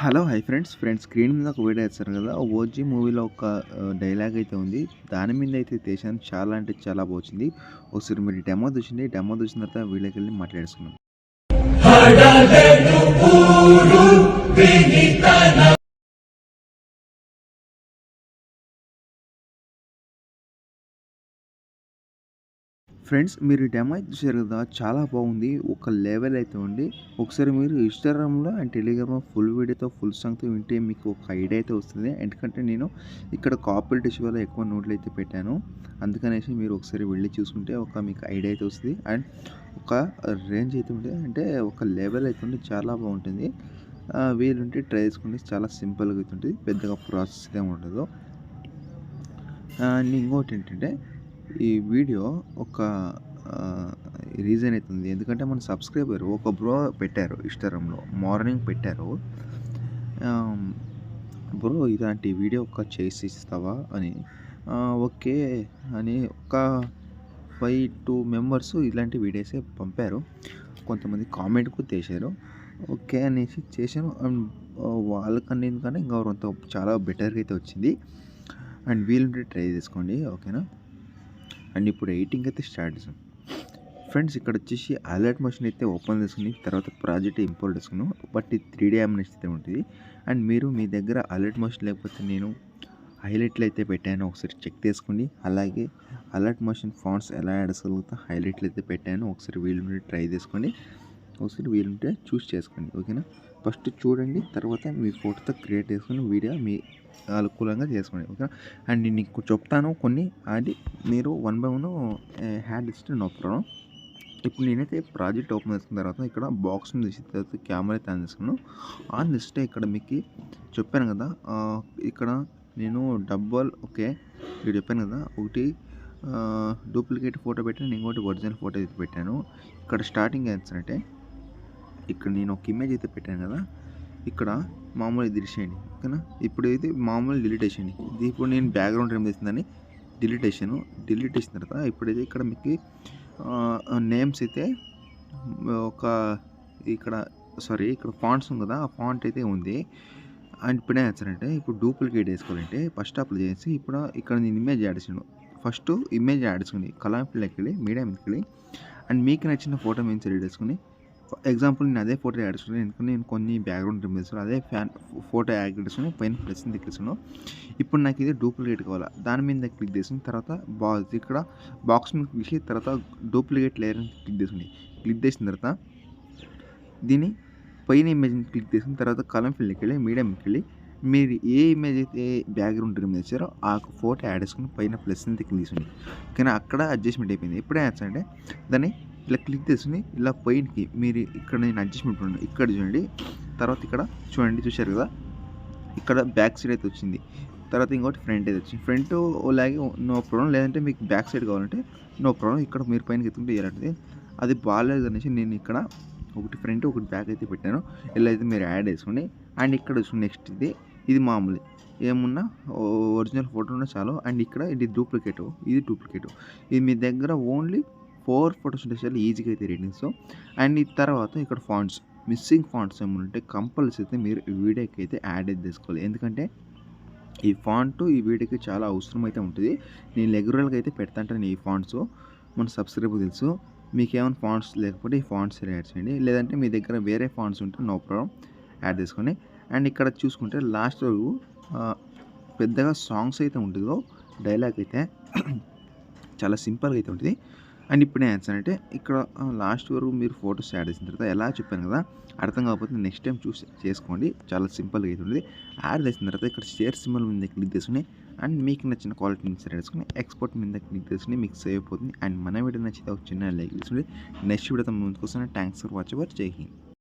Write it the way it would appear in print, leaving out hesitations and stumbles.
Hello! Hi friends. Screen మీద ఒక video ఇచ్చారు కదా! 'ఓజీ' మూవీలో ఒక డైలాగ్ అయితే ఉంది. దాని మీద అయితే తీశాను. చాలా అంటే చాలా బాగొచ్చింది. ఒకసారి మీరు డెమో చూసిండి. డెమో చూసిన తర్వాత వీడియోకెళ్ళి మాట్లాడేసుకుందాం. ఫ్రెండ్స్ మీరు డెమో అయితే చూసారు కదా! చాలా బాగుంది. ఒక లెవెల్ అయితే ఉంది. ఒకసారి మీరు ఇన్‌స్టాగ్రామ్‌లో అండ్ టెలిగ్రామ్‌లో ఫుల్ వీడియోతో, ఫుల్ సాంగ్‌తో వింటే మీకు ఒక ఐడియా అయితే వస్తుంది. ఎందుకంటే నేను ఇక్కడ కాపీరైట్ ఇష్యూ వల్ల ఎక్కువ నోట్లు అయితే పెట్టాను. అందుకనేసి మీరు ఒకసారి వెళ్లి చూసుకుంటే మీకు ఐడియా అయితే వస్తుంది. అండ్ ఒక రేంజ్ అయితే ఉంటుంది. అంటే ఒక లెవెల్ అయితే ఉంది. చాలా బాగుంటుంది. వీలుంటే ట్రై చేసుకోండి. చాలా సింపుల్‌గా అయితే ఉంటుంది. పెద్దగా ప్రాసెస్ ఏమి ఉండదు. అండ్ ఇంకోటేంటంటే ఈ వీడియో ఒక రీజన్ అయితే ఉంది. ఎందుకంటే మన సబ్స్క్రైబర్ ఒక బ్రో పెట్టారు ఇన్‌స్టాగ్రామ్‌లో. మార్నింగ్ పెట్టారు. బ్రో ఇలాంటి వీడియో చేసి ఇస్తావా అని. ఓకే అని ఒక 2 మెంబర్స్ ఇలాంటి వీడియోసే పంపారు. కొంతమంది కామెంట్ కూడా చేశారు. ఓకే అనేసి చేశాను. అండ్ వాళ్ళకన్నా దీనికన్నా ఇంకా చాలా బెటర్‌గా అయితే వచ్చింది. అండ్ వీలుంటే ట్రై చేసుకోండి. ఓకేనా? అండ్ ఇప్పుడు ఎడిటింగ్ అయితే స్టార్ట్ చేసాం. ఫ్రెండ్స్ ఇక్కడ వచ్చేసి అలర్ట్ మోషన్ అయితే ఓపెన్ చేసుకుని తర్వాత ప్రాజెక్ట్ ఇంపోర్ట్ చేసుకున్నాం. బట్ ఇది 3D యానిమేషన్ అయితే ఉంటుంది. అండ్ మీరు మీ దగ్గర అలర్ట్ మోషన్ లేకపోతే నేను హైలైట్లు అయితే పెట్టాను. ఒకసారి చెక్ చేసుకోండి. అలాగే అలర్ట్ మోషన్ ఫాంట్స్ ఎలా యాడ్ చేసుకోగలుగుతా హైలైట్లు అయితే పెట్టాను. ఒకసారి వీలుంటే ట్రై చేసుకోండి. ఒకసారి వీలుంటే చూస్ చేసుకోండి. ఓకేనా? ఫస్ట్ చూడండి. తర్వాత మీ ఫోటోతో క్రియేట్ చేసుకుని వీడియో మీ అనుకూలంగా చేసుకోండి. ఓకేనా? అండ్ నేను నీకు చెప్తాను కొన్ని. అది మీరు వన్ బై వన్ హ్యాడ్ ఇస్తే నో ప్రాబ్లం. ఇప్పుడు నేనైతే ప్రాజెక్ట్ ఓపెన్ చేసుకున్న తర్వాత ఇక్కడ బాక్స్ని తీసిన తర్వాత కెమెరా అయితే ఆన్ చేసుకున్నాను. ఆన్ చేస్తే ఇక్కడ మీకు చెప్పాను కదా! ఇక్కడ నేను ఓకే ఇక్కడ చెప్పాను కదా! ఒకటి డూప్లికేట్ ఫోటో పెట్టాను. ఇంకోటి ఒరిజినల్ ఫోటో అయితే పెట్టాను. ఇక్కడ స్టార్టింగ్ ఏంటంటే ఇక్కడ నేను ఒక ఇమేజ్ అయితే పెట్టాను కదా! ఇక్కడ మామూలుగా డిలీట్ చేయండి. ఓకేనా? ఇప్పుడు అయితే మామూలు డిలీట్ చేసేయండి. ఇది ఇప్పుడు నేను బ్యాక్‌గ్రౌండ్ రిమూవ్ చేసిందని డిలీట్ చేశాను. డిలీట్ చేసిన తర్వాత ఇప్పుడైతే ఇక్కడ మీకు నేమ్స్ అయితే ఒక ఇక్కడ ఇక్కడ ఫాంట్స్ ఉంది కదా! ఆ ఫాంట్ అయితే ఉంది. అండ్ ఇప్పుడేం చేస్తారంటే ఇప్పుడు డూప్లికేట్ వేసుకోవాలంటే ఫస్ట్ అప్లై చేసి ఇప్పుడు ఇక్కడ నేను ఇమేజ్ యాడ్ చేసాను. ఫస్ట్ ఇమేజ్ యాడ్ చేసుకోండి. కలర్ ఫిల్‌లోకి వెళ్ళి మీడియా మీదకి వెళ్ళి అండ్ మీకు నచ్చిన ఫోటో మీద సెలెక్ట్ చేసుకొని ఎగ్జాంపుల్ నేను అదే ఫోటో యాడ్ చేసుకున్నాను. ఎందుకంటే నేను కొన్ని బ్యాక్‌గ్రౌండ్ రిమూవ్ చేశాను. అదే ఫోటో యాడ్ చేసుకొని పైన ప్లస్ మీద క్లిక్. ఇప్పుడు నాకు ఇది డూప్లికేట్ కావాలా. దాని మీద క్లిక్ చేసిన తర్వాత ఇక్కడ బాక్స్ మీద క్లిక్ చేసి తర్వాత డూప్లికేట్ లేయర్ అని క్లిక్ చేసుకోండి. క్లిక్ చేసిన తర్వాత దీన్ని పైన ఇమేజ్ని క్లిక్ చేసిన తర్వాత కలర్ ఫిల్‌లోకి వెళ్ళి మీడియంకి వెళ్ళి మీరు ఏ ఇమేజ్ అయితే బ్యాక్‌గ్రౌండ్ రిమూవ్ చేశారో ఆ ఫోటో యాడ్ చేసుకొని పైన ప్లస్ మీద క్లిక్ చేయండి. కానీ అక్కడ అడ్జస్ట్‌మెంట్ అయిపోయింది. ఇప్పుడేం చేస్తారంటే దాన్ని ఇలా క్లిక్ చేసుకొని ఇలా పైనకి మీరు ఇక్కడ నేను అడ్జస్ట్‌మెంట్ ఉన్నాను. ఇక్కడ చూడండి. తర్వాత ఇక్కడ చూడండి చూశారు కదా! ఇక్కడ బ్యాక్ సైడ్ అయితే వచ్చింది. తర్వాత ఇంకోటి ఫ్రంట్ అయితే వచ్చింది. ఫ్రంట్ లాగే నో ప్రాబ్లమ్. లేదంటే మీకు బ్యాక్ సైడ్ కావాలంటే నో ప్రాబ్లమ్. ఇక్కడ మీరు పైనకి ఎత్తుకుంటే ఇలాంటిది. అది బాలేదు అనేసి నేను ఇక్కడ ఒకటి ఫ్రంట్ ఒకటి బ్యాక్ అయితే పెట్టాను. ఇలా అయితే మీరు యాడ్ చేసుకోండి. అండ్ ఇక్కడ నెక్స్ట్ ఇది మామూలు ఏమున్నా ఒరిజినల్ ఫోటో ఉన్నా చాలు. అండ్ ఇక్కడ ఇది డూప్లికేట్. ఇది మీ దగ్గర ఓన్లీ 4 ఫోటోస్ ఉంటే చాలు ఈజీగా అయితే రేటింగ్స్. అండ్ ఈ తర్వాత ఇక్కడ ఫాంట్స్ మిస్సింగ్ ఫాంట్స్ ఏమైనా ఉంటే కంపల్సరీ అయితే మీరు ఈ వీడియోకి అయితే యాడ్ అయితే చేసుకోవాలి. ఎందుకంటే ఈ ఫాంట్ ఈ వీడియోకి చాలా అవసరం అయితే ఉంటుంది. నేను రెగ్యులర్‌గా అయితే పెడతాంటాను ఈ ఫాంట్స్. మన సబ్స్క్రైబర్ తెలుసు. మీకేమైనా ఫాంట్స్ లేకపోతే ఈ ఫాంట్స్ యాడ్ చేయండి. లేదంటే మీ దగ్గర వేరే ఫాంట్స్ ఉంటే నో ప్రాబ్లమ్ యాడ్ చేసుకోండి. అండ్ ఇక్కడ చూసుకుంటే లాస్ట్ వరకు పెద్దగా సాంగ్స్ అయితే ఉండదు. డైలాగ్ అయితే చాలా సింపుల్‌గా అయితే ఉంటుంది. అండ్ ఇప్పుడు నేను చేస్తానంటే ఇక్కడ లాస్ట్ వరకు మీరు ఫోటోస్ యాడ్ చేసిన తర్వాత ఎలా చెప్పాను కదా! అర్థం కాకపోతే నెక్స్ట్ టైం చూసి చేసుకోండి. చాలా సింపుల్‌గా అయితే ఉంటుంది. యాడ్ చేసిన తర్వాత ఇక్కడ షేర్ సింబల్ మీద క్లిక్ చేసుకొని అండ్ మీకు నచ్చిన క్వాలిటీని సెలెక్ట్ చేసుకొని ఎక్స్‌పోర్ట్ మీద క్లిక్ చేసుకొని మీకు సేవ్ అయిపోతుంది. అండ్ మన వీడియో నచ్చితే ఒక చిన్న లైక్ చేసుకోండి. నెక్స్ట్ వీడియోతో ముందుకు వస్తాను. Thanks for watching. జై హింద్.